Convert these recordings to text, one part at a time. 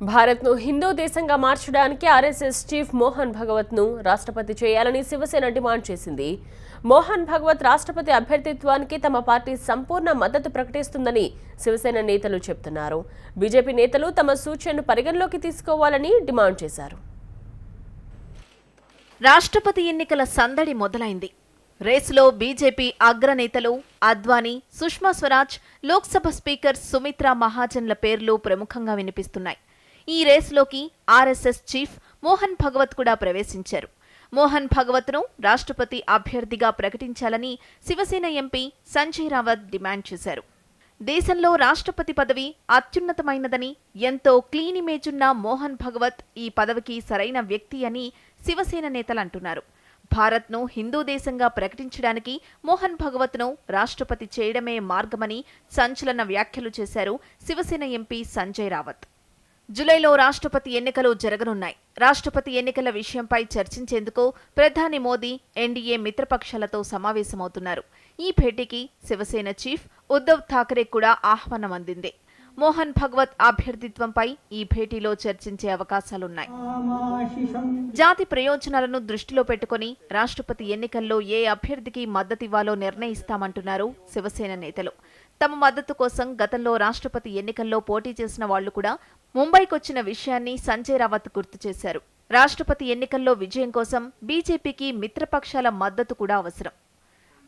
భారత్ను హిందూ దేశంగా మార్చడానికి ఆర్ఎస్ఎస్ చీఫ్ మోహన్ భగవత్ను రాష్ట్రపతి చేయాలని శివసేన డిమాండ్ చేసింది. మోహన్ భగవత్ రాష్ట్రపతి అభ్యర్థిత్వానికి తమ పార్టీ సంపూర్ణ మద్దతు ప్రకటిస్తుందని శివసేన నేతలు చెబుతున్నారు. బీజేపీ నేతలు తమ సూచనను పరిగణలోకి తీసుకోవాలని డిమాండ్ చేశారు. రాష్ట్రపతి ఎన్నికల సందడి మొదలైంది. రేసులో బీజేపీ అగ్రనేతలు అద్వానీ, సుష్మా స్వరాజ్, లోక్సభ స్పీకర్ సుమిత్రా మహాజన్ల పేర్లు ప్రముఖంగా వినిపిస్తున్నాయి. ఈ రేసులోకి ఆర్ఎస్ఎస్ చీఫ్ మోహన్ భగవత్ కూడా ప్రవేశించారు. మోహన్ భగవత్ను రాష్ట్రపతి అభ్యర్థిగా ప్రకటించాలని శివసేన ఎంపీ సంజయ్ రావత్ డిమాండ్ చేశారు. దేశంలో రాష్ట్రపతి పదవి అత్యున్నతమైనదని, ఎంతో క్లీన్ ఇమేజ్ ఉన్న మోహన్ భగవత్ ఈ పదవికి సరైన వ్యక్తి అని శివసేన నేతలు అంటున్నారు. భారత్ను హిందూ దేశంగా ప్రకటించడానికి మోహన్ భగవత్ను రాష్ట్రపతి చేయడమే మార్గమని సంచలన వ్యాఖ్యలు చేశారు శివసేన ఎంపీ సంజయ్ రావత్. జూలైలో రాష్ట్రపతి ఎన్నికలు జరగనున్నాయి. రాష్ట్రపతి ఎన్నికల విషయంపై చర్చించేందుకు ప్రధాని మోదీ ఎన్డీఏ మిత్రపక్షాలతో సమావేశమవుతున్నారు. ఈ భేటీకి శివసేన చీఫ్ ఉద్ధవ్ ఠాకరే కూడా ఆహ్వానం అందింది. మోహన్ భగవత్ అభ్యర్థిత్వంపై ఈ భేటీలో చర్చించే అవకాశాలున్నాయి. జాతి ప్రయోజనాలను దృష్టిలో పెట్టుకుని రాష్ట్రపతి ఎన్నికల్లో ఏ అభ్యర్థికి మద్దతివ్వాలో నిర్ణయిస్తామంటున్నారు శివసేన నేతలు. తమ మద్దతు కోసం గతంలో రాష్ట్రపతి ఎన్నికల్లో పోటీ చేసిన వాళ్లు కూడా ముంబైకొచ్చిన విషయాన్ని సంజయ్ రావత్ గుర్తు చేశారు. రాష్ట్రపతి ఎన్నికల్లో విజయం కోసం బీజేపీకి మిత్రపక్షాల మద్దతు కూడా అవసరం.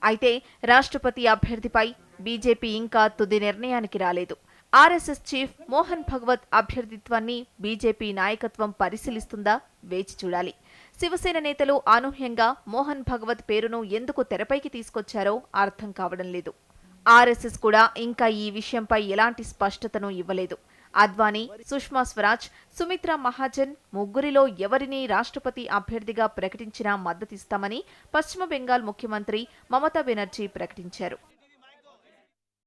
అయితే రాష్ట్రపతి అభ్యర్థిపై బీజేపీ ఇంకా తుది నిర్ణయానికి రాలేదు. RSS chief Mohan Bhagwat అభ్యర్థిత్వాన్ని BJP నాయకత్వం పరిశీలిస్తుందా వేచి చూడాలి. శివసేన నేతలు అనూహ్యంగా మోహన్ భగవత్ పేరును ఎందుకు తెరపైకి తీసుకొచ్చారో అర్థం కావడం లేదు. ఆర్ఎస్ఎస్ కూడా ఇంకా ఈ విషయంపై ఎలాంటి స్పష్టతను ఇవ్వలేదు. అద్వానీ, సుష్మా స్వరాజ్, సుమిత్రా మహాజన్ ముగ్గురిలో ఎవరిని రాష్ట్రపతి అభ్యర్థిగా ప్రకటించినా మద్దతిస్తామని పశ్చిమ బెంగాల్ ముఖ్యమంత్రి మమతా బెనర్జీ ప్రకటించారు.